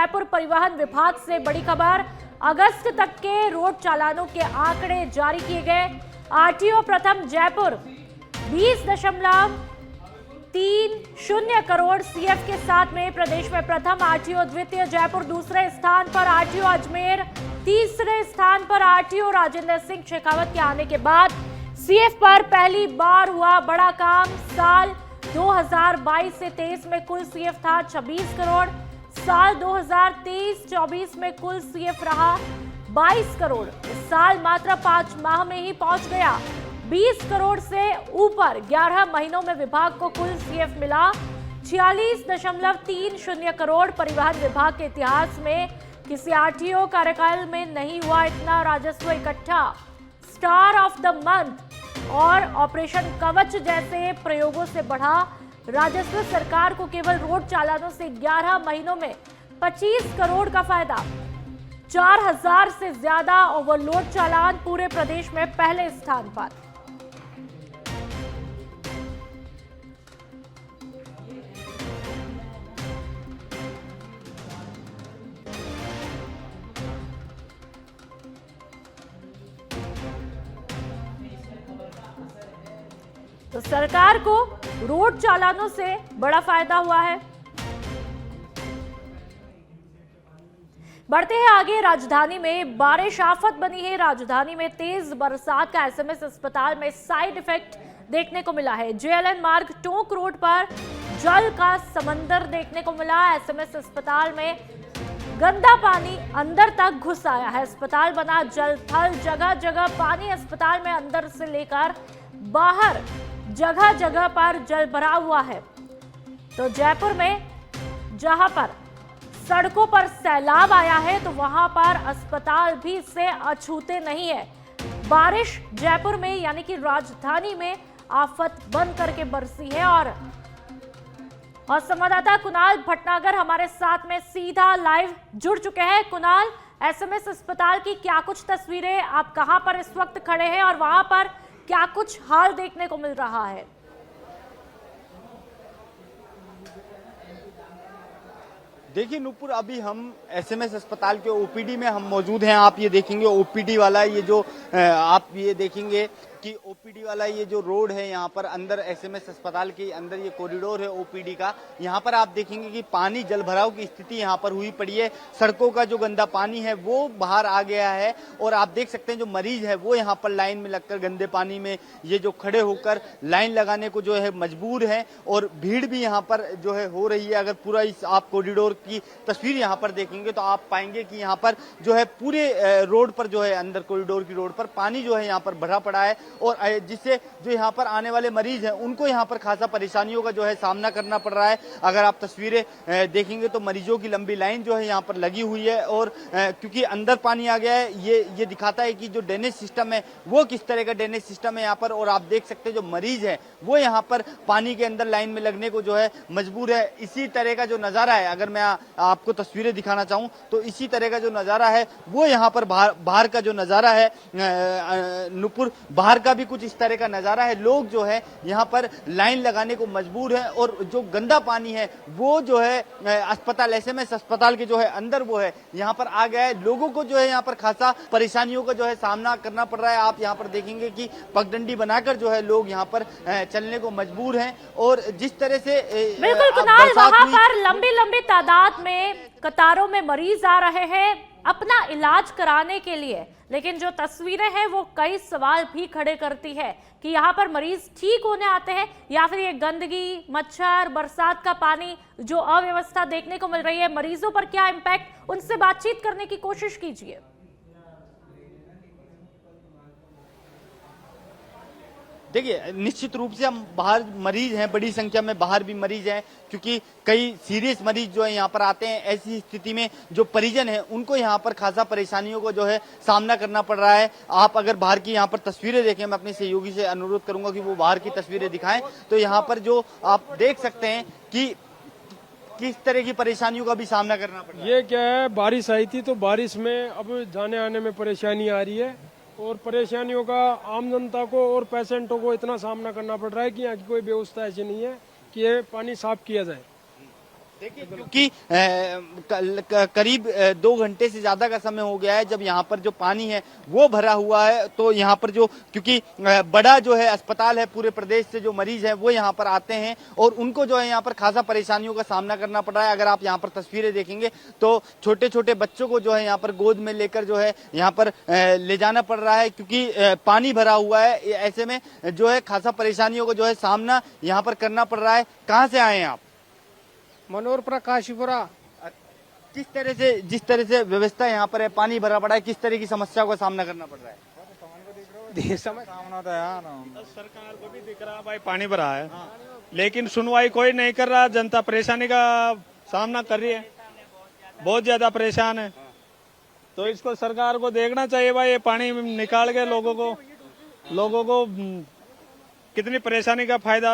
जयपुर परिवहन विभाग से बड़ी खबर। अगस्त तक के रोड चालानों के आंकड़े जारी किए गए। आरटीओ प्रथम जयपुर 20.30 करोड़ सीएफ के साथ में प्रदेश में प्रथम आरटीओ, द्वितीय जयपुर दूसरे स्थान पर आरटीओ अजमेर, तीसरे स्थान पर आरटीओ राजेंद्र सिंह शेखावत के आने के बाद सीएफ पर पहली बार हुआ बड़ा काम। साल 2022 से 23 में कुल सीएफ था 26 करोड़। साल 2023-24 में कुल सीएफ रहा 22 करोड़। इस साल मात्र 5 माह में ही पहुंच गया 20 करोड़ से ऊपर। 11 महीनों में विभाग को कुल सीएफ मिला 46.30 करोड़। परिवहन विभाग के इतिहास में किसी आरटीओ कार्यकाल में नहीं हुआ इतना राजस्व इकट्ठा। स्टार ऑफ द मंथ और ऑपरेशन कवच जैसे प्रयोगों से बढ़ा राजस्व। सरकार को केवल रोड चालानों से 11 महीनों में 25 करोड़ का फायदा। 4000 से ज्यादा ओवरलोड चालान, पूरे प्रदेश में पहले स्थान पर। तो सरकार को रोड चालानों से बड़ा फायदा हुआ है। बढ़ते हैं आगे। राजधानी में बारिश आफत बनी है। राजधानी में तेज बरसात का एसएमएस अस्पताल में साइड इफेक्ट देखने को मिला है। जेएलएन मार्ग टोंक रोड पर जल का समंदर देखने को मिला। एसएमएस अस्पताल में गंदा पानी अंदर तक घुस आया है। अस्पताल बना जल थल, जगह जगह पानी। अस्पताल में अंदर से लेकर बाहर जगह जगह पर जल भरा हुआ है। तो जयपुर में जहां पर सड़कों पर सैलाब आया है तो वहां पर अस्पताल भी इससे अछूते नहीं है। बारिश जयपुर में यानी कि राजधानी में आफत बन करके बरसी है। और संवाददाता कुणाल भटनागर हमारे साथ में सीधा लाइव जुड़ चुके हैं। कुणाल, एसएमएस अस्पताल की क्या कुछ तस्वीरें, आप कहां पर इस वक्त खड़े हैं और वहां पर क्या कुछ हाल देखने को मिल रहा है? देखिए नूपुर, अभी हम एसएमएस अस्पताल के ओपीडी में हम मौजूद हैं। आप ये देखेंगे ओपीडी वाला ये जो आप ये देखेंगे कि ओपीडी वाला ये जो रोड है यहाँ पर अंदर एसएमएस अस्पताल के अंदर ये कॉरिडोर है ओपीडी का। यहाँ पर आप देखेंगे कि पानी जल भराव की स्थिति यहाँ पर हुई पड़ी है। सड़कों का जो गंदा पानी है वो बाहर आ गया है और आप देख सकते हैं जो मरीज है वो यहाँ पर लाइन में लगकर गंदे पानी में ये जो खड़े होकर लाइन लगाने को जो है मजबूर है और भीड़ भी यहाँ पर जो है हो रही है। अगर पूरा इस आप कॉरिडोर की तस्वीर यहाँ पर देखेंगे तो आप पाएंगे कि यहाँ पर जो है पूरे रोड पर जो है अंदर कॉरिडोर की रोड पर पानी जो है यहाँ पर भरा पड़ा है और जिससे जो यहाँ पर आने वाले मरीज हैं उनको यहाँ पर खासा परेशानियों का जो है सामना करना पड़ रहा है। अगर आप तस्वीरें देखेंगे तो मरीजों की लंबी लाइन जो है यहाँ पर लगी हुई है और क्योंकि अंदर पानी आ गया है ये दिखाता है कि जो ड्रेनेज सिस्टम है वो किस तरह का ड्रेनेज सिस्टम है यहाँ पर। और आप देख सकते हैं जो मरीज है वो यहाँ पर पानी के अंदर लाइन में लगने को जो है मजबूर है। इसी तरह का जो नजारा है, अगर मैं आपको तस्वीरें दिखाना चाहूँ तो इसी तरह का जो नजारा है वो यहाँ पर बाहर का जो नजारा है नुपुर, बाहर का भी कुछ इस तरह का नजारा है। लोग जो है यहाँ पर लाइन लगाने को मजबूर है और जो गंदा पानी है वो जो है अस्पताल एसएमएस अस्पताल के जो है अंदर वो है यहाँ पर आ गया है। लोगों को जो है यहाँ पर खासा परेशानियों का जो है सामना करना पड़ रहा है। आप यहाँ पर देखेंगे कि पगडंडी बनाकर जो है लोग यहाँ पर चलने को मजबूर हैं और जिस तरह से बिल्कुल कुणाल, वहां पर लंबी लंबी तादाद में कतारों में मरीज आ रहे हैं अपना इलाज कराने के लिए। लेकिन जो तस्वीरें हैं वो कई सवाल भी खड़े करती है कि यहाँ पर मरीज ठीक होने आते हैं या फिर ये गंदगी, मच्छर, बरसात का पानी, जो अव्यवस्था देखने को मिल रही है, मरीजों पर क्या इम्पैक्ट, उनसे बातचीत करने की कोशिश कीजिए। देखिए निश्चित रूप से हम बाहर मरीज हैं, बड़ी संख्या में बाहर भी मरीज हैं क्योंकि कई सीरियस मरीज जो है यहाँ पर आते हैं। ऐसी स्थिति में जो परिजन है उनको यहाँ पर खासा परेशानियों को जो है सामना करना पड़ रहा है। आप अगर बाहर की यहाँ पर तस्वीरें देखें, मैं अपने सहयोगी से अनुरोध करूंगा कि वो बाहर की तस्वीरें दिखाएं तो यहाँ पर जो आप देख सकते हैं कि किस तरह की परेशानियों का भी सामना करना पड़ रहा है। ये क्या है, बारिश आई थी तो बारिश में अब जाने आने में परेशानी आ रही है और परेशानियों का आम जनता को और पेशेंटों को इतना सामना करना पड़ रहा है कि यहाँ की कोई व्यवस्था ऐसी नहीं है कि ये पानी साफ किया जाए। देखिए क्योंकि करीब 2 घंटे से ज्यादा का समय हो गया है जब यहाँ पर जो पानी है वो भरा हुआ है, तो यहाँ पर जो क्योंकि बड़ा जो है अस्पताल है, पूरे प्रदेश से जो मरीज है वो यहाँ पर आते हैं और उनको जो है यहाँ पर खासा परेशानियों का सामना करना पड़ रहा है। अगर आप यहाँ पर तस्वीरें देखेंगे तो छोटे छोटे बच्चों को जो है यहाँ पर गोद में लेकर जो है यहाँ पर ले जाना पड़ रहा है, क्योंकि पानी भरा हुआ है। ऐसे में जो है खासा परेशानियों का जो है सामना यहाँ पर करना पड़ रहा है। कहाँ से आए हैं आप? मनोहर काशीपुरा। किस तरह से, जिस तरह से व्यवस्था यहाँ पर है, पानी भरा पड़ा है, किस तरह की समस्या का सामना करना पड़ रहा है? सामना तो है ना, सरकार को भी दिख रहा भाई पानी भरा है, लेकिन सुनवाई कोई नहीं कर रहा। जनता परेशानी का सामना कर रही है, बहुत ज्यादा परेशान है। तो इसको सरकार को देखना चाहिए भाई, ये पानी निकाल के लोगों को कितनी परेशानी का फायदा,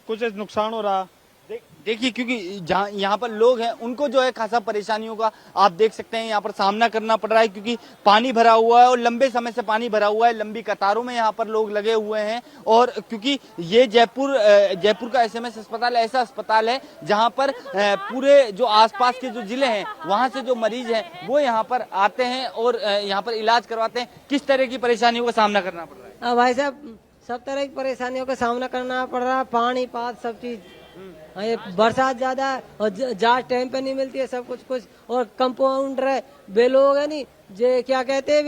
कुछ नुकसान हो रहा। देखिए क्योंकि जहाँ यहाँ पर लोग हैं उनको जो है खासा परेशानियों का आप देख सकते हैं यहाँ पर सामना करना पड़ रहा है, क्योंकि पानी भरा हुआ है और लंबे समय से पानी भरा हुआ है। लंबी कतारों में यहाँ पर लोग लगे हुए हैं और क्योंकि ये जयपुर का एसएमएस अस्पताल ऐसा अस्पताल है जहाँ पर पूरे जो आसपास के जो जिले हैं वहाँ से जो मरीज हैं वो यहाँ पर आते हैं और यहाँ पर इलाज करवाते हैं। किस तरह की परेशानियों का सामना करना पड़ रहा है? भाई साहब, सब तरह की परेशानियों का सामना करना पड़ रहा है। पानी पात सब चीज, ये बरसात ज्यादा है और जांच टाइम पे नहीं मिलती है, सब कुछ और कंपाउंडर है वे लोग है नहीं जे क्या कहते हैं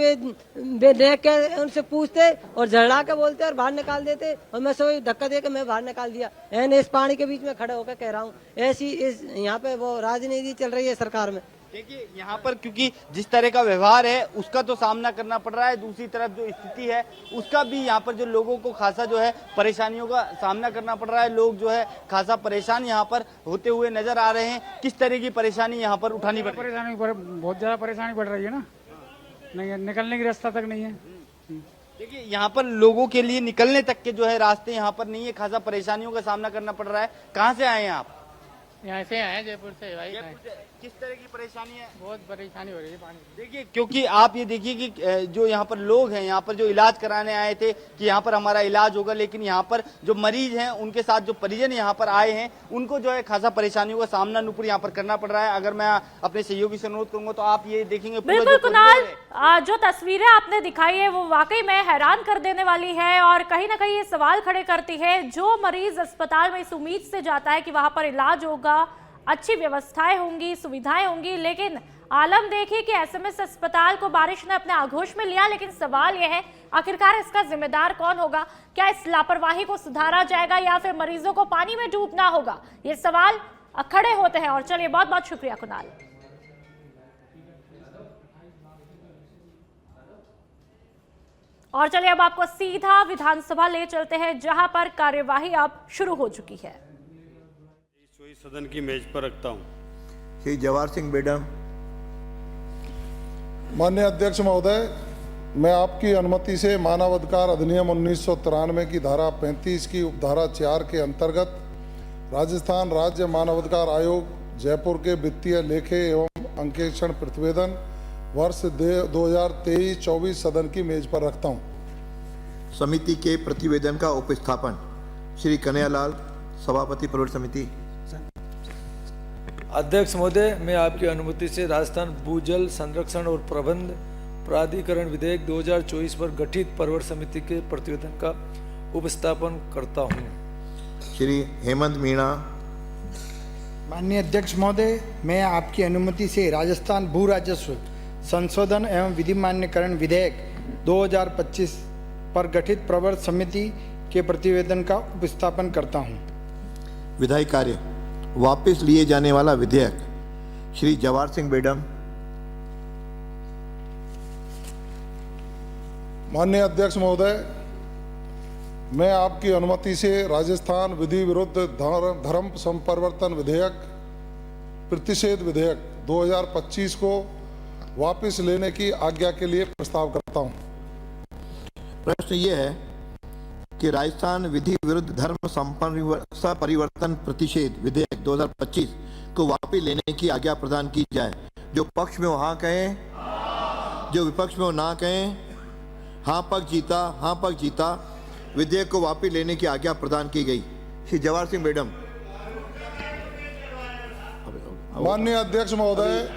वे देख के उनसे पूछते और झगड़ा के बोलते और बाहर निकाल देते, और मैं सोई धक्का दे के मैं बाहर निकाल दिया। इस पानी के बीच में खड़े होकर कह रहा हूँ, ऐसी इस यहाँ पे वो राजनीति चल रही है सरकार में। देखिए यहाँ पर क्योंकि जिस तरह का व्यवहार है उसका तो सामना करना पड़ रहा है, दूसरी तरफ जो स्थिति है उसका भी यहाँ पर जो लोगों को खासा जो है परेशानियों का सामना करना पड़ रहा है। लोग जो है खासा परेशान यहाँ पर होते हुए नजर आ रहे हैं। किस तरह की परेशानी यहाँ पर उठानी पड़ रही है? बहुत ज्यादा परेशानी पड़ रही है ना, नहीं निकलने की रास्ता तक नहीं है। देखिए यहाँ पर लोगों के लिए निकलने तक के जो है रास्ते यहाँ पर नहीं है, खासा परेशानियों का सामना करना पड़ रहा है। कहाँ से आए हैं आप? यहाँ से आए जयपुर से भाई। किस तरह की परेशानी है? बहुत परेशानी हो रही है पानी। देखिए क्योंकि आप ये देखिए कि जो यहाँ पर लोग हैं, यहाँ पर जो इलाज कराने आए थे कि यहाँ पर हमारा इलाज होगा, लेकिन यहाँ पर जो मरीज हैं उनके साथ जो परिजन यहाँ पर आए हैं उनको जो है खासा परेशानियों का सामना नुपुर यहाँ पर करना पड़ रहा है। अगर मैं अपने सहयोगी से अनुरोध करूंगा तो आप ये देखेंगे बिल्कुल कुणाल, जो तस्वीरें आपने दिखाई है वो वाकई में हैरान कर देने वाली है और कहीं ना कहीं ये सवाल खड़े करती है। जो मरीज अस्पताल में इस उम्मीद से जाता है कि वहां पर इलाज होगा, अच्छी व्यवस्थाएं होंगी, सुविधाएं होंगी, लेकिन आलम देखिए कि एसएमएस अस्पताल को बारिश ने अपने आगोश में लिया। लेकिन सवाल यह है आखिरकार इसका जिम्मेदार कौन होगा? क्या इस लापरवाही को सुधारा जाएगा या फिर मरीजों को पानी में डूबना होगा? ये सवाल खड़े होते हैं। और चलिए, बहुत बहुत शुक्रिया कुणाल। और चलिए अब आपको सीधा विधानसभा ले चलते हैं जहां पर कार्यवाही अब शुरू हो चुकी है। सदन की मेज पर रखता हूं। श्री जवाहर सिंह बेडम। माननीय अध्यक्ष महोदय, मैं आपकी अनुमति से मानवाधिकार अधिनियम 1993 की धारा 35 की उपधारा 4 के अंतर्गत राजस्थान राज्य मानवाधिकार आयोग जयपुर के वित्तीय लेखे एवं अंकेक्षण प्रतिवेदन वर्ष 2023-24 सदन की मेज पर रखता हूं। समिति के प्रतिवेदन का उपस्थापन श्री कन्हैयालाल, सभापति प्रवर्तन समिति। अध्यक्ष महोदय, मैं आपकी अनुमति से राजस्थान भूजल संरक्षण और प्रबंध प्राधिकरण विधेयक 2024 पर गठित प्रवर्तन समिति के प्रतिवेदन का उपस्थापन करता हूं। श्री हेमंत मीणा। माननीय अध्यक्ष महोदय, मैं आपकी अनुमति से राजस्थान भू राजस्व संशोधन एवं विधिमान्यकरण विधेयक 2025 पर गठित प्रवर्तन समिति के प्रतिवेदन का उपस्थापन करता हूं। विधायी कार्य वापस लिए जाने वाला विधेयक श्री जवाहर सिंह बेडम। माननीय अध्यक्ष महोदय, मैं आपकी अनुमति से राजस्थान विधि विरुद्ध धर्म संपरिवर्तन विधेयक प्रतिषेध विधेयक 2025 को वापस लेने की आज्ञा के लिए प्रस्ताव करता हूं। प्रश्न ये है कि राजस्थान विधि विरुद्ध धर्म संपरिवर्तन प्रतिषेध विधेयक 2025 को वापस लेने की आज्ञा प्रदान की जाए। जो पक्ष में हो हाँ कहें, जो विपक्ष में हो ना कहें। हाँ पक्ष जीता, हाँ पक्ष जीता। विधेयक को वापस लेने की आज्ञा प्रदान की गई। श्री जवाहर सिंह बेडम। माननीय अध्यक्ष महोदय,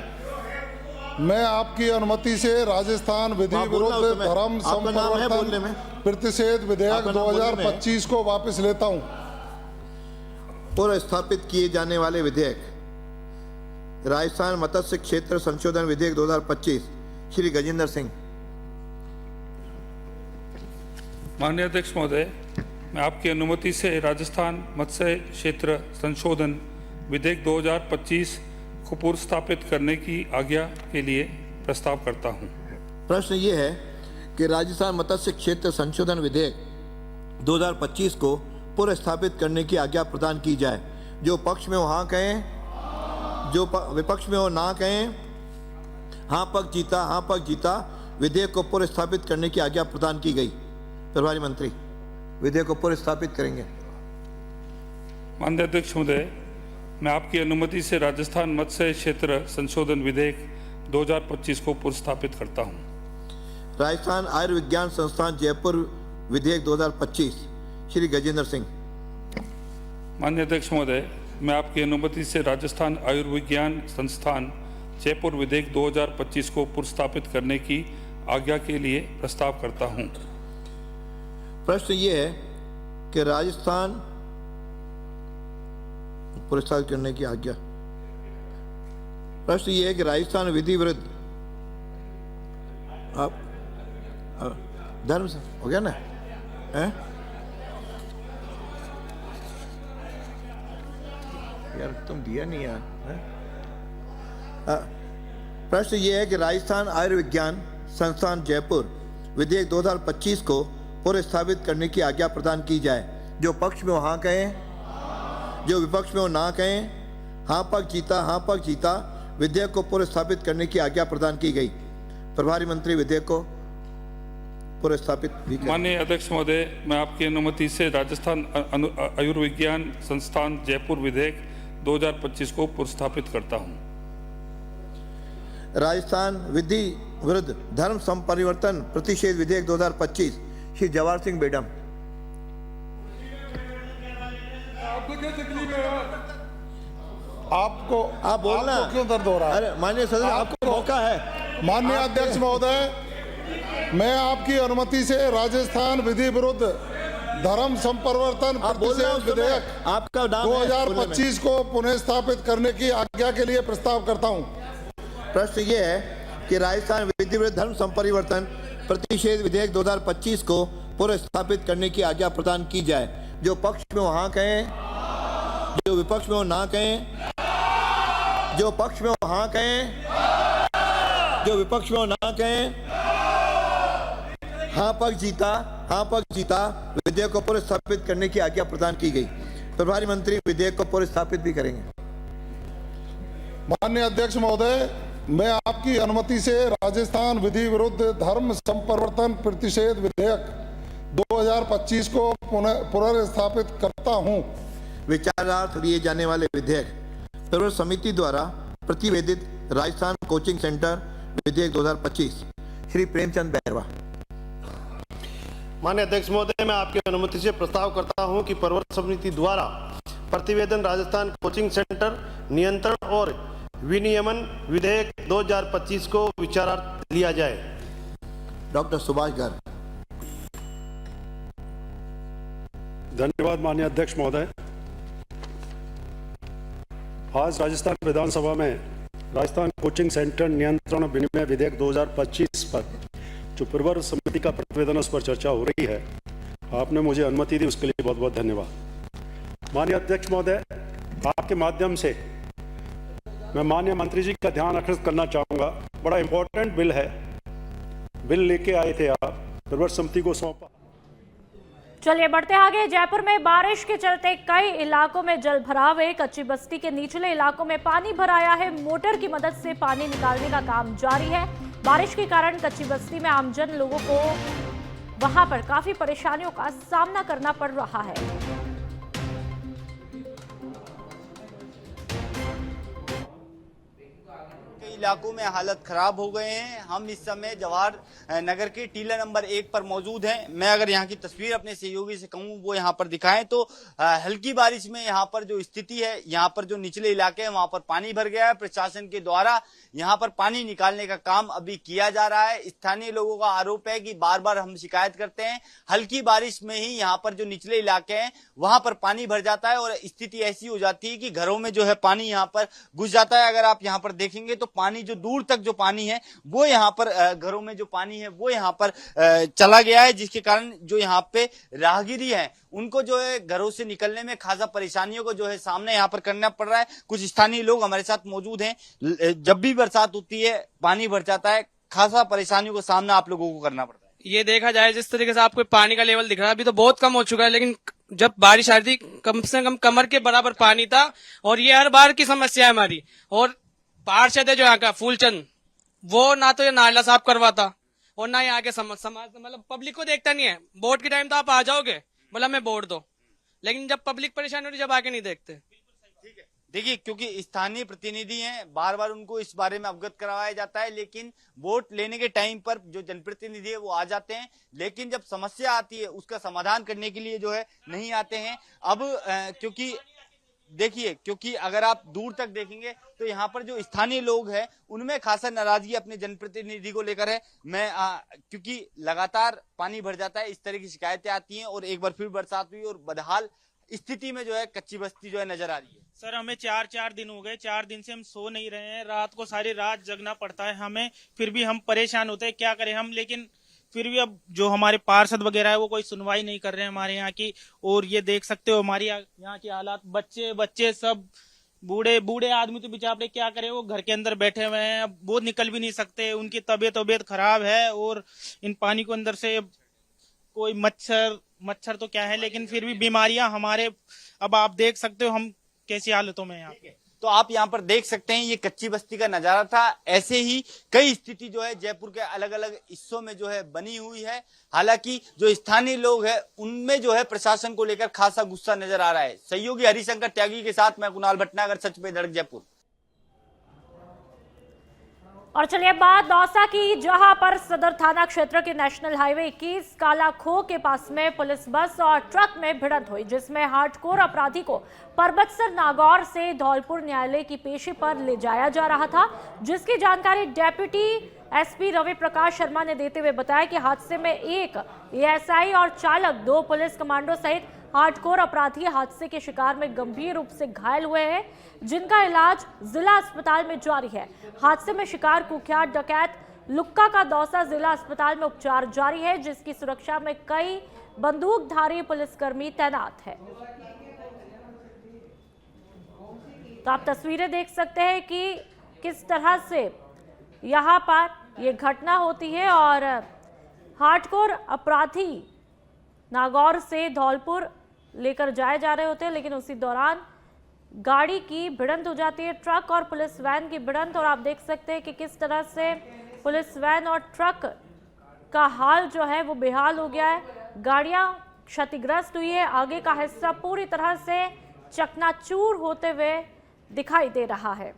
मैं आपकी अनुमति से राजस्थान विधि विरुद्ध धर्म संप्रवर्तन प्रतिषेध विधेयक 2025 को वापस लेता हूं। पुनर्स्थापित किए जाने वाले विधेयक राजस्थान मत्स्य क्षेत्र संशोधन विधेयक 2025, श्री गजेंद्र सिंह। माननीय अध्यक्ष महोदय, मैं आपकी अनुमति से राजस्थान मत्स्य क्षेत्र संशोधन विधेयक 2025 को पुनर्स्थापित करने की आज्ञा के लिए प्रस्ताव करता हूं। प्रश्न ये है कि राजस्थान मत्स्य क्षेत्र संशोधन विधेयक 2025 को पुनर्स्थापित करने की आज्ञा प्रदान की जाए। जो पक्ष में हो हाँ कहें, जो विपक्ष में हो ना कहें। हाँ पक्ष जीता। विधेयक को पुनर्स्थापित करने की आज्ञा प्रदान की गई। प्रभारी मंत्री विधेयक को पुनर्स्थापित करेंगे। माननीय अध्यक्ष महोदय, मैं आपकी अनुमति से राजस्थान मत्स्य क्षेत्र संशोधन विधेयक 2025 को पुनर्स्थापित करता हूं। राजस्थान आयुर्विज्ञान संस्थान जयपुर विधेयक 2025, श्री गजेंद्र सिंह। माननीय अध्यक्ष महोदय, मैं आपकी अनुमति से राजस्थान आयुर्विज्ञान संस्थान जयपुर विधेयक 2025 को पुनर्स्थापित करने की आज्ञा के लिए प्रस्ताव करता हूं। प्रश्न ये है कि राजस्थान पुनर्स्थापित करने की आज्ञा। प्रश्न ये है कि राजस्थान विधि विरुद्ध धर्म से हो गया ना है? यार तुम दिया नहीं यार है? प्रश्न ये है कि राजस्थान आयुर्विज्ञान संस्थान जयपुर विधेयक 2025 को पुनर्स्थापित करने की आज्ञा प्रदान की जाए। जो पक्ष में हो हाँ कहें, जो विपक्ष में हो ना कहें। हाँ पक्ष जीता। विधेयक को पुनर्स्थापित करने की आज्ञा प्रदान की गई। प्रभारी मंत्री विधेयक को पुनर्स्थापित भी करें। माननीय अध्यक्ष महोदय, मैं आपकी अनुमति से राजस्थान आयुर्विज्ञान संस्थान जयपुर विधेयक 2025 को पुनर्स्थापित करता हूं। राजस्थान विधि विरुद्ध धर्म संपरिवर्तन प्रतिषेध विधेयक 2025, श्री जवाहर सिंह बेडम। आपको बोलना क्यों दर्द हो रहा है? अरे माननीय सदस्य, आपको मौका है। माननीय अध्यक्ष महोदय, मैं आपकी अनुमति से राजस्थान विधि विरुद्ध धर्म संपरिवर्तन प्रतिषेध विधेयक आपका नाम 2025 को पुनः स्थापित करने की आज्ञा के लिए प्रस्ताव करता हूं। प्रश्न ये है कि राजस्थान विधि विरुद्ध धर्म संपरिवर्तन प्रतिषेध विधेयक 2025 को पुनर्स्थापित करने की आज्ञा प्रदान की जाए। जो पक्ष में हो हाँ कहें, जो विपक्ष में हो ना कहें। जो पक्ष में हो हाँ कहें, जो विपक्ष में हो ना कहें। हाँ पक्ष जीता। विधेयक को पुनर्स्थापित करने की आज्ञा प्रदान की गई। प्रभारी मंत्री विधेयक को पुनर्स्थापित भी करेंगे। माननीय अध्यक्ष महोदय, मैं आपकी अनुमति से राजस्थान विधि विरुद्ध धर्म संपरिवर्तन प्रतिषेध विधेयक 2025 को पुनर्स्थापित करता हूं। विचारार्थ लिए जाने वाले विधेयक सर्व समिति द्वारा प्रतिवेदित राजस्थान कोचिंग सेंटर विधेयक 2025, श्री प्रेमचंद बैरवा। माननीय अध्यक्ष महोदय, मैं आपकी अनुमति से प्रस्ताव करता हूं कि पर्वत समिति द्वारा प्रतिवेदन राजस्थान कोचिंग सेंटर नियंत्रण और विनियमन विधेयक 2025 को विचारार्थ लिया जाए। डॉक्टर सुभाष गर्ग। धन्यवाद माननीय अध्यक्ष महोदय। आज राजस्थान विधानसभा में राजस्थान कोचिंग सेंटर नियंत्रण विनिमय विधेयक 2025 पर जो प्रवर समिति का प्रतिवेदन उस पर चर्चा हो रही है, आपने मुझे अनुमति दी, उसके लिए बहुत बहुत धन्यवाद। माननीय अध्यक्ष महोदय, आपके माध्यम से मैं माननीय मंत्री जी का ध्यान आकर्षित करना चाहूँगा। बड़ा इम्पोर्टेंट बिल है, बिल लेके आए थे आप, प्रवर समिति को सौंपा। चलिए बढ़ते आगे। जयपुर में बारिश के चलते कई इलाकों में जल भराव है। कच्ची बस्ती के निचले इलाकों में पानी भराया है। मोटर की मदद से पानी निकालने का काम जारी है। बारिश के कारण कच्ची बस्ती में आमजन लोगों को वहां पर काफी परेशानियों का सामना करना पड़ रहा है। कई इलाकों में हालत खराब हो गए हैं। हम इस समय जवाहर नगर के टीला नंबर 1 पर मौजूद हैं। मैं अगर यहाँ की तस्वीर अपने सहयोगी से कहूँ वो यहाँ पर दिखाएं तो हल्की बारिश में यहाँ पर जो स्थिति है, यहाँ पर जो निचले इलाके हैं वहां पर पानी भर गया है। प्रशासन के द्वारा यहाँ पर पानी निकालने का काम अभी किया जा रहा है। स्थानीय लोगों का आरोप है कि बार बार हम शिकायत करते हैं, हल्की बारिश में ही यहाँ पर जो निचले इलाके हैं वहां पर पानी भर जाता है और स्थिति ऐसी हो जाती है कि घरों में जो है पानी यहाँ पर घुस जाता है। अगर आप यहाँ पर देखेंगे तो पानी जो दूर तक जो पानी है वो यहाँ पर घरों में जो पानी है वो यहाँ पर चला गया है, जिसके कारण जो यहाँ पे राहगीरी है उनको जो है घरों से निकलने में खासा परेशानियों को जो है सामने यहाँ पर करना पड़ रहा है। कुछ स्थानीय लोग हमारे साथ मौजूद हैं। जब भी बरसात होती है पानी भर जाता है, खासा परेशानियों का सामना आप लोगों को करना पड़ता है। ये देखा जाए जिस तरीके से आपको पानी का लेवल दिख रहा है अभी तो बहुत कम हो चुका है, लेकिन जब बारिश आ रही थी कम से कम कमर के बराबर पानी था और ये हर बार की समस्या है हमारी। और पार्षद है जो यहाँ का फूलचंद, वो ना तो ये नाला साफ करवाता और ना यहाँ के समाज मतलब पब्लिक को देखता नहीं है। वोट के टाइम तो आप आ जाओगे बोला मैं वोट दो, लेकिन जब पब्लिक परेशान हो रही जब आके नहीं देखते। देखिए, क्योंकि स्थानीय प्रतिनिधि हैं, बार बार उनको इस बारे में अवगत करवाया जाता है, लेकिन वोट लेने के टाइम पर जो जनप्रतिनिधि है वो आ जाते हैं, लेकिन जब समस्या आती है उसका समाधान करने के लिए जो है नहीं आते हैं। अब क्योंकि देखिए, क्योंकि अगर आप दूर तक देखेंगे तो यहाँ पर जो स्थानीय लोग हैं उनमें खासा नाराजगी अपने जनप्रतिनिधि को लेकर है। मैं क्योंकि लगातार पानी भर जाता है, इस तरह की शिकायतें आती हैं और एक बार फिर बरसात हुई और बदहाल स्थिति में जो है कच्ची बस्ती जो है नजर आ रही है। सर हमें 4 दिन हो गए, 4 दिन से हम सो नहीं रहे हैं, रात को सारी रात जगना पड़ता है हमें, फिर भी हम परेशान होते हैं, क्या करें हम। लेकिन फिर भी अब जो हमारे पार्षद वगैरह है वो कोई सुनवाई नहीं कर रहे हैं हमारे यहाँ की। और ये देख सकते हो हमारी यहाँ की हालात, बच्चे सब बूढ़े आदमी तो बेचारे क्या करें, वो घर के अंदर बैठे हुए हैं, अब वो निकल भी नहीं सकते, उनकी तबीयत खराब है। और इन पानी को अंदर से कोई मच्छर तो क्या है, लेकिन फिर भी बीमारियां हमारे, अब आप देख सकते हो हम कैसी हालतों में यहाँ पे। तो आप यहाँ पर देख सकते हैं ये कच्ची बस्ती का नजारा था। ऐसे ही कई स्थिति जो है जयपुर के अलग अलग हिस्सों में जो है बनी हुई है। हालांकि जो स्थानीय लोग हैं उनमें जो है प्रशासन को लेकर खासा गुस्सा नजर आ रहा है। सहयोगी हरिशंकर त्यागी के साथ मैं कुणाल भटनागर, सच पे धड़क, जयपुर। और चलिए बात दौसा की, जहां पर सदर थाना क्षेत्र के नेशनल हाईवे 21 कालाखो के पास में पुलिस बस और ट्रक में भिड़ंत हुई, जिसमें हार्डकोर अपराधी को परबतसर नागौर से धौलपुर न्यायालय की पेशी पर ले जाया जा रहा था, जिसकी जानकारी डेप्यूटी एसपी रवि प्रकाश शर्मा ने देते हुए बताया कि हादसे में एक एएसआई और चालक, 2 पुलिस कमांडो सहित हार्डकोर अपराधी हादसे के शिकार में गंभीर रूप से घायल हुए हैं, जिनका इलाज जिला अस्पताल में जारी है। हादसे में शिकार कुख्यात डकैत लुक्का का दौसा जिला अस्पताल में उपचार जारी है, जिसकी सुरक्षा में कई बंदूकधारी पुलिसकर्मी तैनात है। तो आप तस्वीरें देख सकते हैं कि किस तरह से यहाँ पर ये घटना होती है और हार्डकोर अपराधी नागौर से धौलपुर लेकर जाए जा रहे होते हैं, लेकिन उसी दौरान गाड़ी की भिड़ंत हो जाती है, ट्रक और पुलिस वैन की भिड़ंत। और आप देख सकते हैं कि किस तरह से पुलिस वैन और ट्रक का हाल जो है वो बेहाल हो गया है। गाड़ियां क्षतिग्रस्त हुई है, आगे का हिस्सा पूरी तरह से चकनाचूर होते हुए दिखाई दे रहा है।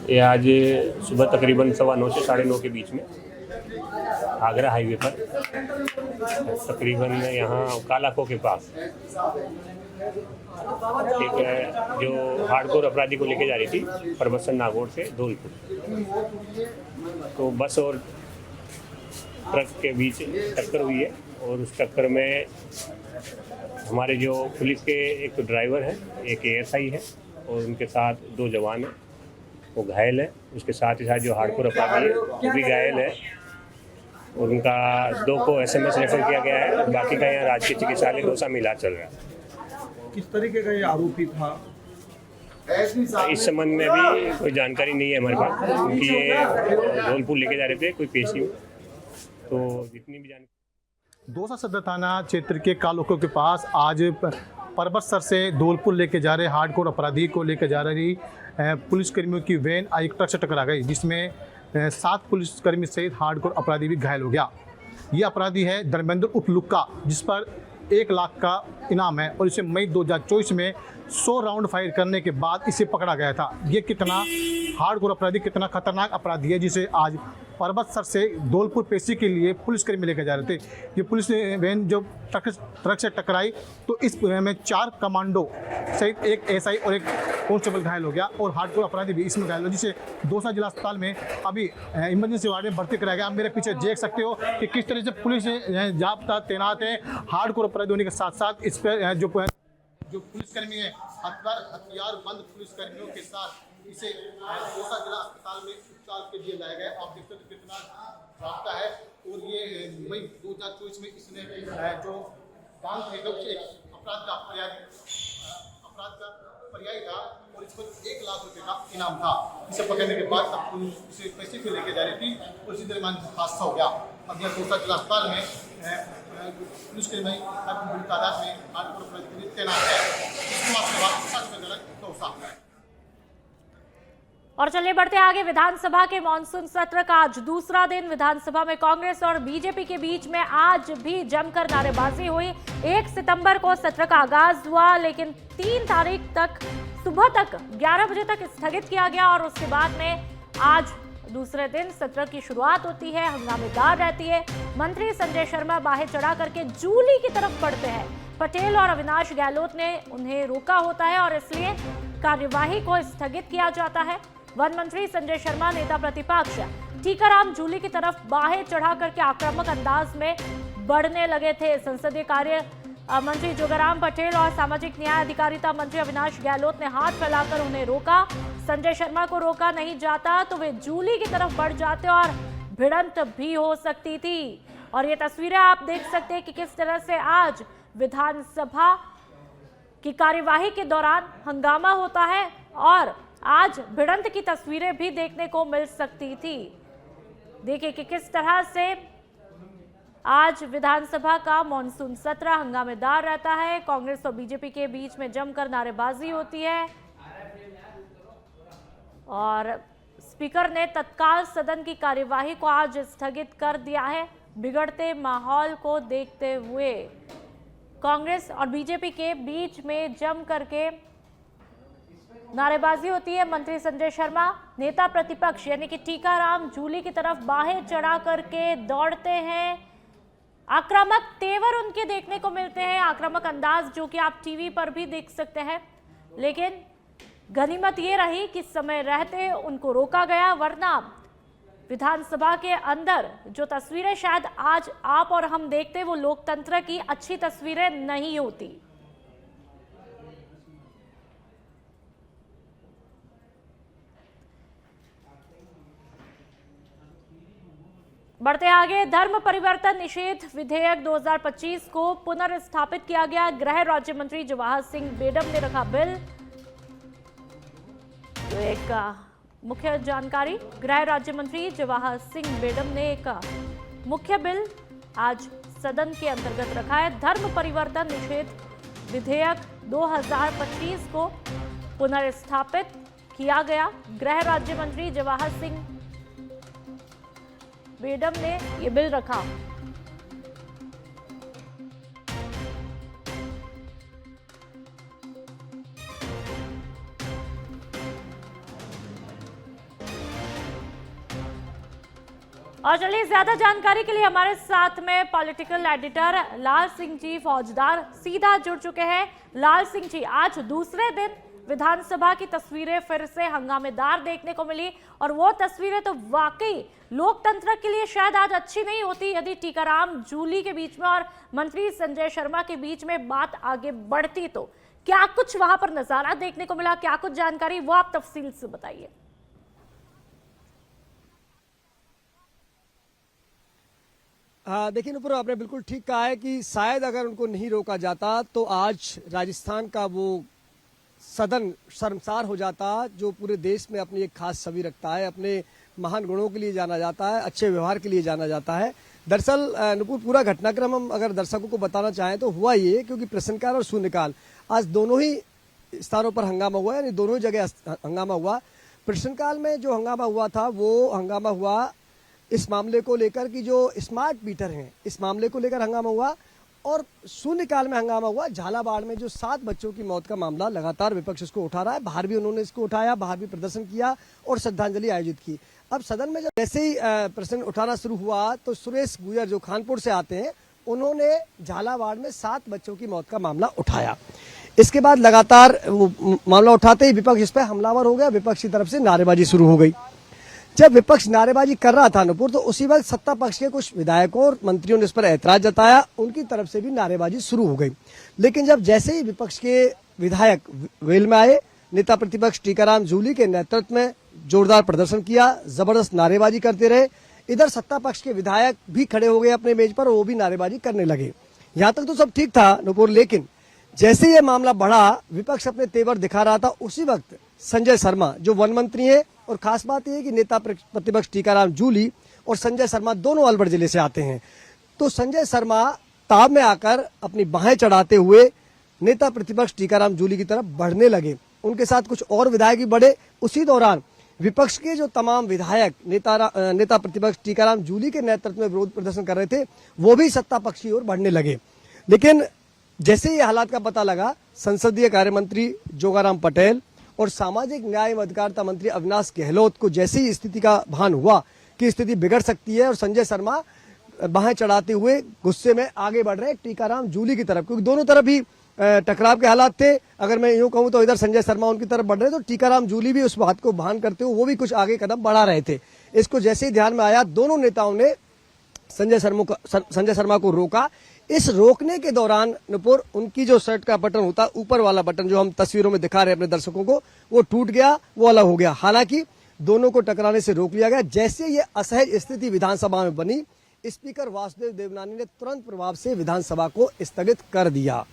ये आज सुबह तकरीबन 9:15 से 9:30 के बीच में आगरा हाईवे पर तकरीबन यहाँ कालाखो के पास एक जो हार्डकोर अपराधी को लेके जा रही थी परबतसर नागौर से धौलपुर, तो बस और ट्रक के बीच टक्कर हुई है और उस टक्कर में हमारे जो पुलिस के एक तो ड्राइवर है, एक एएसआई है और उनके साथ 2 जवान हैं, वो घायल है। उसके साथ ही साथ जो हार्डकोर अपराधी है वो भी घायल है और उनका 2 को एसएमएस रेफर किया गया है, बाकी का यहाँ राजकीय चिकित्सालय दौसा में इलाज चल रहा है। किस तरीके का ये आरोपी था? इस संबंध में भी कोई जानकारी नहीं है हमारे पास, क्योंकि ये धौलपुर लेके जा रहे थे कोई पेशी हो, तो जितनी भी जानकारी। दौसा सदर थाना क्षेत्र के कालाखो के पास आज परबतसर से धौलपुर लेके जा रहे हार्डकोर अपराधी को लेकर जा रही पुलिसकर्मियों की वैन एक ट्रक से टकरा गई, जिसमें 7 पुलिसकर्मी सहित हार्डकोर अपराधी भी घायल हो गया। ये अपराधी है धर्मेंद्र उर्फ लुक्का, जिस पर 1 लाख का इनाम है और इसे मई 2024 में 100 राउंड फायर करने के बाद इसे पकड़ा गया था। ये कितना हार्डकोर अपराधी, कितना खतरनाक अपराधी है, जिसे आज परबतसर से धौलपुर पेशी के लिए पुलिसकर्मी लेकर जा रहे थे। ये पुलिस वैन जो ट्रक से टकराई तो इस में 4 कमांडो सहित 1 एसआई और 1 कांस्टेबल घायल हो गया और हार्डकोर अपराधी भी इसमें घायल हो, जिसे दौसा जिला अस्पताल में अभी इमरजेंसी वार्ड में भर्ती कराया गया। आप मेरे पीछे देख सकते हो कि किस तरह से पुलिस जाब्ता तैनात है। हार्डकोर अपराधी होने के साथ साथ इस पर जो पुलिसकर्मी है, हथियारबंद पुलिसकर्मियों के साथ इसे दौसा जिला अस्पताल में उपचार के लिए लाया गया। आप देखते हो कितना जाब्ता है। और ये मई 2024 में इसने जो बांध थे अपराध का पर्याय था और इस पर 1 लाख रुपए का इनाम था। इसे पकड़ने के बाद अब पुलिस इसे पैसे क्यों लेके जा रही थी और इसी दरमियान हादसा हो गया। अब यह दौसा जिला अस्पताल में पुलिसकर्मी बड़ी तादाद में हार्डकोर अपराधी के लिए तैनात है। और चलिए बढ़ते आगे। विधानसभा के मॉनसून सत्र का आज दूसरा दिन। विधानसभा में कांग्रेस और बीजेपी के बीच में आज भी जमकर नारेबाजी हुई। 1 सितंबर को सत्र का आगाज हुआ, लेकिन 3 तारीख तक सुबह तक 11 बजे तक स्थगित किया गया और उसके बाद में आज दूसरे दिन सत्र की शुरुआत होती है, हंगामेदार रहती है। मंत्री संजय शर्मा बाहें चढ़ा करके जूली की तरफ बढ़ते हैं। पटेल और अविनाश गहलोत ने उन्हें रोका होता है और इसलिए कार्यवाही को स्थगित किया जाता है। वन मंत्री संजय शर्मा, नेता प्रतिपक्ष टीकाराम जूली की तरफ बाहें चढ़ा करके आक्रामक अंदाज में बढ़ने लगे थे। संसदीय कार्य मंत्री जोगाराम पटेल और सामाजिक न्याय अधिकारिता मंत्री अविनाश गहलोत ने हाथ फैलाकर उन्हें रोका। संजय शर्मा को रोका नहीं जाता तो वे जूली की तरफ बढ़ जाते और भिड़ंत भी हो सकती थी। और ये तस्वीरें आप देख सकते हैं कि किस तरह से आज विधानसभा की कार्यवाही के दौरान हंगामा होता है और आज भिड़ंत की तस्वीरें भी देखने को मिल सकती थी। देखिए कि किस तरह से आज विधानसभा का मॉनसून सत्र हंगामेदार रहता है। कांग्रेस और बीजेपी के बीच में जमकर नारेबाजी होती है और स्पीकर ने तत्काल सदन की कार्यवाही को आज स्थगित कर दिया है। बिगड़ते माहौल को देखते हुए कांग्रेस और बीजेपी के बीच में जम करके नारेबाजी होती है। मंत्री संजय शर्मा, नेता प्रतिपक्ष यानी कि टीकाराम जूली की तरफ बाहें चढ़ा करके दौड़ते हैं। आक्रामक तेवर उनके देखने को मिलते हैं, आक्रामक अंदाज जो कि आप टीवी पर भी देख सकते हैं। लेकिन गनीमत ये रही कि समय रहते उनको रोका गया, वरना विधानसभा के अंदर जो तस्वीरें शायद आज आप और हम देखते वो लोकतंत्र की अच्छी तस्वीरें नहीं होती। बढ़ते आगे। धर्म परिवर्तन निषेध विधेयक 2025 को पुनर्स्थापित किया गया। गृह राज्य मंत्री जवाहर सिंह बेडम ने रखा बिल। तो एक मुख्य जानकारी, गृह राज्य मंत्री जवाहर सिंह बेडम ने एक मुख्य बिल आज सदन के अंतर्गत रखा है। धर्म परिवर्तन निषेध विधेयक 2025 को पुनर्स्थापित किया गया। गृह राज्य मंत्री जवाहर सिंह बेडम ने ये बिल रखा। और चलिए ज्यादा जानकारी के लिए हमारे साथ में पॉलिटिकल एडिटर लाल सिंह जी फौजदार सीधा जुड़ चुके हैं। लाल सिंह जी, आज दूसरे दिन विधानसभा की तस्वीरें फिर से हंगामेदार देखने को मिली और वो तस्वीरें तो वाकई लोकतंत्र के लिए शायद आज अच्छी नहीं होती यदि टीकाराम जूली के बीच में और मंत्री संजय शर्मा के बीच में बात आगे बढ़ती। तो क्या कुछ वहां पर नजारा देखने को मिला, क्या कुछ जानकारी, वो आप तफसील से बताइए। देखिए नुपुर, आपने बिल्कुल ठीक कहा है कि शायद अगर उनको नहीं रोका जाता तो आज राजस्थान का वो सदन शर्मसार हो जाता जो पूरे देश में अपनी एक खास छवि रखता है, अपने महान गुणों के लिए जाना जाता है, अच्छे व्यवहार के लिए जाना जाता है। दरअसल नुपुर, पूरा घटनाक्रम हम अगर दर्शकों को बताना चाहें तो हुआ ये, क्योंकि प्रश्नकाल और शून्यकाल आज दोनों ही स्थानों पर हंगामा हुआ, यानी दोनों जगह हंगामा हुआ। प्रश्नकाल में जो हंगामा हुआ था वो हंगामा हुआ इस मामले को लेकर कि जो स्मार्ट मीटर हैं, इस मामले को लेकर हंगामा हुआ और शून्यकाल में हंगामा हुआ। झालावाड़ में जो 7 बच्चों की मौत का मामला लगातार विपक्ष इसको उठा रहा है, बाहर भी उन्होंने इसको उठाया, बाहर भी प्रदर्शन किया और श्रद्धांजलि आयोजित की। अब सदन में जब जैसे ही प्रश्न उठाना शुरू हुआ तो सुरेश गुजर जो खानपुर से आते हैं, उन्होंने झालावाड़ में 7 बच्चों की मौत का मामला उठाया। इसके बाद लगातार मामला उठाते ही विपक्ष इस पर हमलावर हो गया, विपक्ष की तरफ से नारेबाजी शुरू हो गई। जब विपक्ष नारेबाजी कर रहा था नुपुर, तो उसी वक्त सत्ता पक्ष के कुछ विधायकों और मंत्रियों ने इस पर ऐतराज जताया, उनकी तरफ से भी नारेबाजी शुरू हो गई। लेकिन जब जैसे ही विपक्ष के विधायक वेल में आए, नेता प्रतिपक्ष टीकाराम जूली के नेतृत्व में जोरदार प्रदर्शन किया, जबरदस्त नारेबाजी करते रहे। इधर सत्ता पक्ष के विधायक भी खड़े हो गए अपने मेज पर और वो भी नारेबाजी करने लगे। यहाँ तक तो सब ठीक था नुपुर, लेकिन जैसे ये मामला बढ़ा, विपक्ष अपने तेवर दिखा रहा था, उसी वक्त संजय शर्मा जो वन मंत्री है, और खास बात यह है कि नेता प्रतिपक्ष टीकाराम जूली और संजय शर्मा दोनों अलवर जिले से आते हैं, तो संजय शर्मा ताब में आकर अपनी बाहें चढ़ाते हुए नेता प्रतिपक्ष टीकाराम जूली की तरफ बढ़ने लगे। उनके साथ कुछ और विधायक भी बढ़े। उसी दौरान विपक्ष के जो तमाम विधायक नेता प्रतिपक्ष टीकाराम जूली के नेतृत्व में विरोध प्रदर्शन कर रहे थे, वो भी सत्ता पक्ष की ओर बढ़ने लगे। लेकिन जैसे ही हालात का पता लगा, संसदीय कार्य मंत्री जोगाराम पटेल और सामाजिक न्याय एवं अधिकारिता मंत्री अविनाश गहलोत को जैसे ही स्थिति का भान हुआ कि स्थिति बिगड़ सकती है और संजय शर्मा बाहें चढ़ाते हुए गुस्से में आगे बढ़ रहे हैं टीकाराम जूली की तरफ, क्योंकि दोनों तरफ ही टकराव के हालात थे। अगर मैं यूं कहूं तो इधर संजय शर्मा उनकी तरफ बढ़ रहे, तो टीकाराम जूली भी उस बात को भान करते हुए वो भी कुछ आगे कदम बढ़ा रहे थे। इसको जैसे ही ध्यान में आया, दोनों नेताओं ने संजय शर्मा को रोका। इस रोकने के दौरान नुपुर, उनकी जो शर्ट का बटन होता, ऊपर वाला बटन जो हम तस्वीरों में दिखा रहे हैं अपने दर्शकों को, वो टूट गया, वो अलग हो गया। हालांकि दोनों को टकराने से रोक लिया गया। जैसे ये असहज स्थिति विधानसभा में बनी, स्पीकर वासुदेव देवनानी ने तुरंत प्रभाव से विधानसभा को स्थगित कर दिया।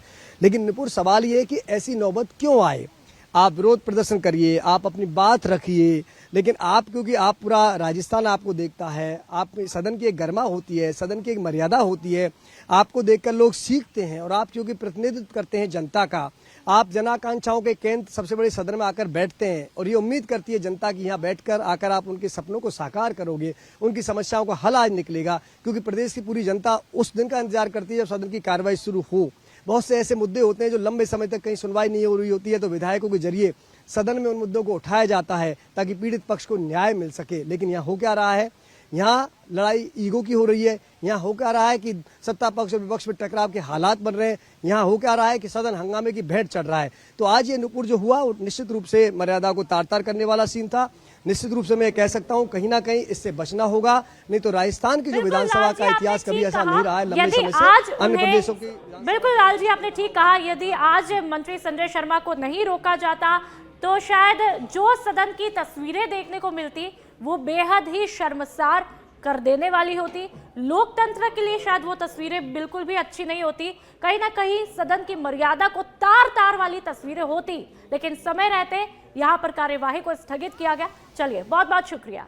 लेकिन नुपुर, सवाल ये है कि ऐसी नौबत क्यों आए? आप विरोध प्रदर्शन करिए, आप अपनी बात रखिए, लेकिन आप, क्योंकि आप पूरा राजस्थान आपको देखता है, आप सदन की एक गरिमा होती है, सदन की एक मर्यादा होती है, आपको देखकर लोग सीखते हैं, और आप क्योंकि प्रतिनिधित्व करते हैं जनता का, आप जनाकांक्षाओं के केंद्र सबसे बड़े सदन में आकर बैठते हैं और ये उम्मीद करती है जनता की यहाँ बैठकर आकर आप उनके सपनों को साकार करोगे, उनकी समस्याओं का हल आज निकलेगा, क्योंकि प्रदेश की पूरी जनता उस दिन का इंतजार करती है जब सदन की कार्रवाई शुरू हो। बहुत से ऐसे मुद्दे होते हैं जो लंबे समय तक कहीं सुनवाई नहीं हो रही होती है, तो विधायकों के जरिए सदन में उन मुद्दों को उठाया जाता है ताकि पीड़ित पक्ष को न्याय मिल सके। लेकिन यहाँ हो क्या रहा है? यहाँ लड़ाई ईगो की हो रही है। यहाँ हो क्या रहा है कि सत्ता पक्ष और विपक्ष में टकराव के हालात बन रहे हैं। यहाँ हो क्या रहा है कि सदन हंगामे की भेंट चढ़ रहा है। तो आज ये नुपुर जो हुआ, वो निश्चित रूप से मर्यादा को तार तार करने वाला सीन था। निश्चित रूप से मैं कह सकता हूँ कहीं ना कहीं इससे बचना होगा, नहीं तो राजस्थान की जो विधानसभा का इतिहास कभी ऐसा नहीं रहा है लंबे समय से अन्य प्रदेशों की। बिल्कुल लाल जी, आपने ठीक कहा, यदि आज मंत्री संजय शर्मा को नहीं रोका जाता तो शायद जो सदन की तस्वीरें देखने को मिलती वो बेहद ही शर्मसार कर देने वाली होती। लोकतंत्र के लिए शायद वो तस्वीरें बिल्कुल भी अच्छी नहीं होती। कहीं ना कहीं सदन की मर्यादा को तार तार वाली तस्वीरें होती, लेकिन समय रहते यहाँ पर कार्यवाही को स्थगित किया गया। चलिए, बहुत बहुत शुक्रिया।